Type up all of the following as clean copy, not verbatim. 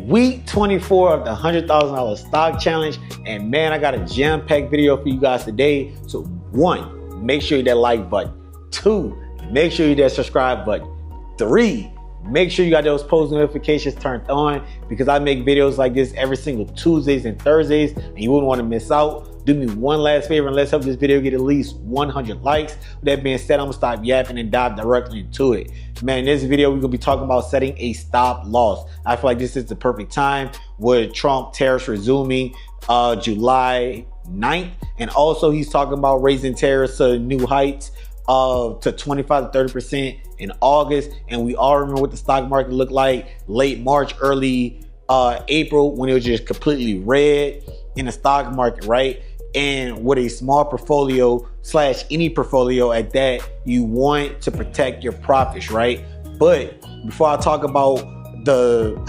week 24 of the $100,000 stock challenge. And man, I got a jam-packed video for you guys today. So 1, make sure you hit that like button. 2, make sure you hit that subscribe button. 3, make sure you got those post notifications turned on, because I make videos like this every single Tuesdays and Thursdays, and you wouldn't want to miss out. Do me one last favor and let's help this video get at least 100 likes. With that being said, I'm gonna stop yapping and dive directly into it. Man, in this video, we're gonna be talking about setting a stop loss. I feel like this is the perfect time with Trump tariffs resuming July 9th. And also he's talking about raising tariffs to new heights to 25 to 30% in August. And we all remember what the stock market looked like late March, early April, when it was just completely red in the stock market, right? And with a small portfolio / any portfolio at that, you want to protect your profits, right? But before I talk about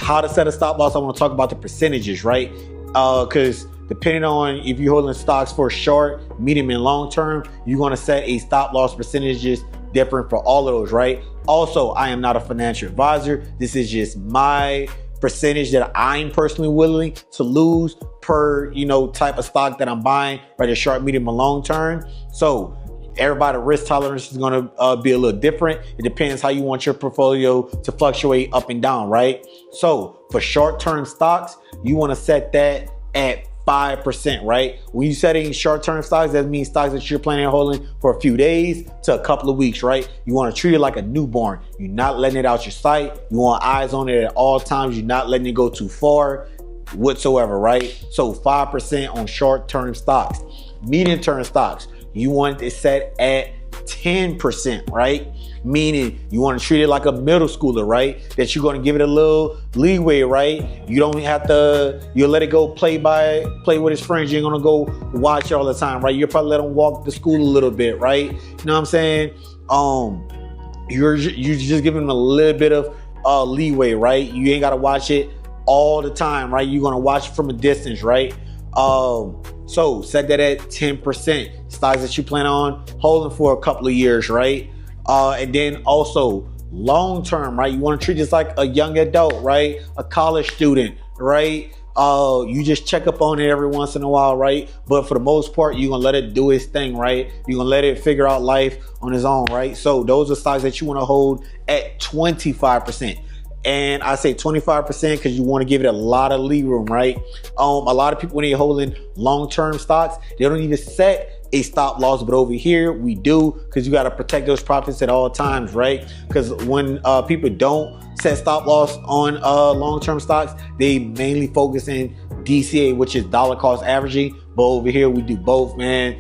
how to set a stop loss, I want to talk about the percentages, right? Because depending on if you're holding stocks for short, medium, and long term, you're going to set a stop loss percentages different for all of those, right? Also, I am not a financial advisor. This is just my percentage that I'm personally willing to lose per, type of stock that I'm buying, whether short, medium, or long term. So everybody's risk tolerance is going to be a little different. It depends how you want your portfolio to fluctuate up and down, right? So for short-term stocks, you want to set that at 5%, right? When you're setting short-term stocks, that means stocks that you're planning on holding for a few days to a couple of weeks, right? You want to treat it like a newborn. You're not letting it out your sight. You want eyes on it at all times. You're not letting it go too far whatsoever, right? So 5% on short-term stocks. Medium-term stocks, you want it set at 10%, right? Meaning you want to treat it like a middle schooler, right? That you're going to give it a little leeway, right? You don't have to, you'll let it go play with his friends. You're going to go watch it all the time, right? You'll probably let him walk to school a little bit, right? You know what I'm saying? You're just giving him a little bit of leeway, right? You ain't got to watch it all the time, right? You're going to watch it from a distance, right? So set that at 10%. Stocks that you plan on holding for a couple of years, right? And then also long term, right? You want to treat this like a young adult, right? A college student, right? You just check up on it every once in a while, right? But for the most part, you're gonna let it do its thing, right? You're gonna let it figure out life on its own, right? So those are stocks that you want to hold at 25%. And I say 25% because you want to give it a lot of lee room, right? A lot of people, when they're holding long-term stocks, they don't even set a stop loss, but over here we do, because you got to protect those profits at all times, right? Because when people don't set stop loss on long-term stocks, they mainly focus in DCA, which is dollar cost averaging. But over here we do both, man.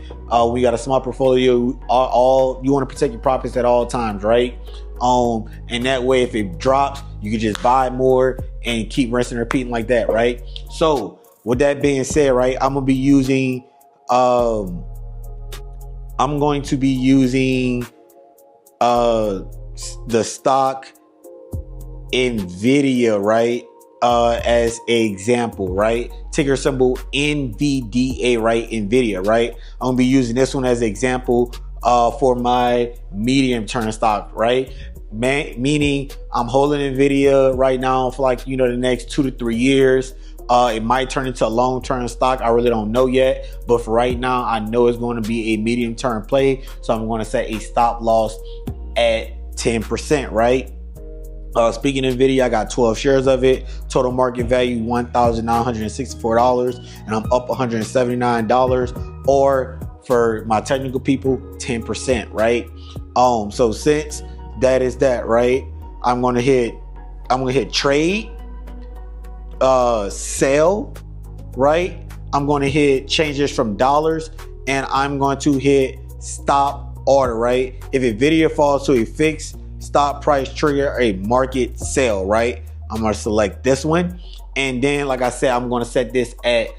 We got a small portfolio. You want to protect your profits at all times, right? And that way, if it drops, you can just buy more and keep rinsing and repeating like that, right? So with that being said, right, I'm going to be using the stock NVIDIA, right, as an example, right? Ticker symbol NVDA, right? NVIDIA, right? I'm gonna be using this one as an example for my medium-term stock, right? Meaning I'm holding NVIDIA right now for like, the next 2 to 3 years. It might turn into a long-term stock. I really don't know yet. But for right now, I know it's going to be a medium-term play. So I'm going to set a stop loss at 10%, right? Speaking of NVIDIA, I got 12 shares of it. Total market value, $1,964. And I'm up $179. Or for my technical people, 10%, right? So since that is that, right? I'm going to hit trade. Sell, right? I'm going to hit changes from dollars, and I'm going to hit stop order, right? If NVIDIA falls to a fixed stop price, trigger a market sale, right? I'm going to select this one, and then like I said, I'm going to set this at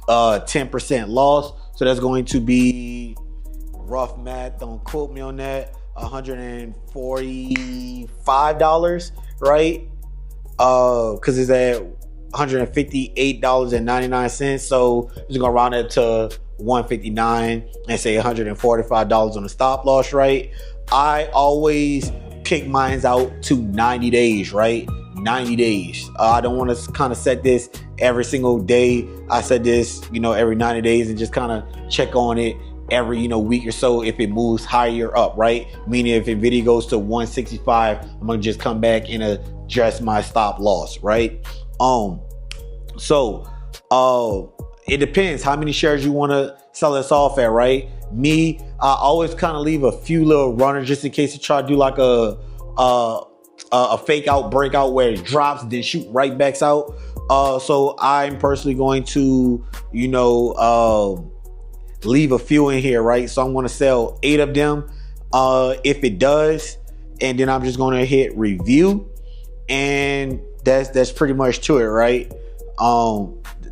10% loss. So that's going to be, rough math, don't quote me on that, $145, right? Because it's at $158.99. So I'm just gonna round it to $159 and say $145 on the stop loss, right? I always pick mines out to 90 days, right? 90 days. I don't want to kind of set this every single day. I set this, every 90 days and just kind of check on it every, week or so if it moves higher up, right? Meaning if Nvidia goes to 165, I'm going to just come back and adjust my stop loss, right? It depends how many shares you want to sell this off at, right? Me, I always kind of leave a few little runners just in case you try to do like a fake out breakout where it drops then shoot right back out. So I'm personally going to, leave a few in here, right? So I'm going to sell 8 of them if it does, and then I'm just going to hit review, and that's pretty much to it, right?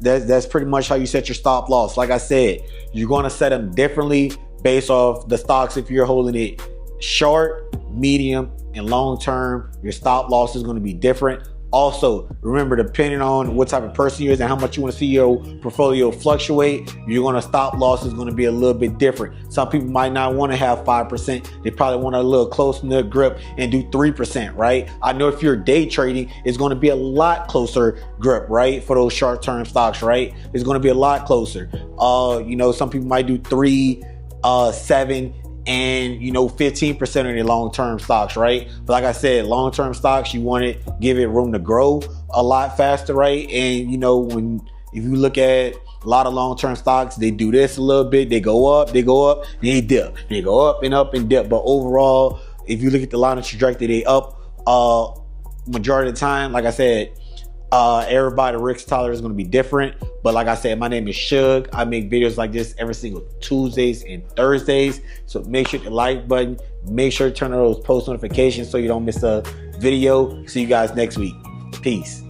That's pretty much how you set your stop loss. Like I said, you're going to set them differently based off the stocks. If you're holding it short, medium, and long term, your stop loss is going to be different. Also, remember, depending on what type of person you is and how much you want to see your portfolio fluctuate, you're going to stop loss is going to be a little bit different. Some people might not want to have 5%. They probably want a little close in their grip and do 3%, right? I know if you're day trading, it's going to be a lot closer grip, right? For those short-term stocks, right? It's going to be a lot closer. Some people might do 3, 7, and 15% on your long-term stocks, right? But like I said, long-term stocks, you want to give it room to grow a lot faster, right? And if you look at a lot of long-term stocks, they do this a little bit, they go up, they dip, they go up and dip. But overall, if you look at the line of trajectory, they up majority of the time. Like I said, everybody's risk tolerance is going to be different. But like I said, my name is Shug. I make videos like this every single Tuesdays and Thursdays. So make sure to like button. Make sure to turn on those post notifications so you don't miss a video. See you guys next week. Peace.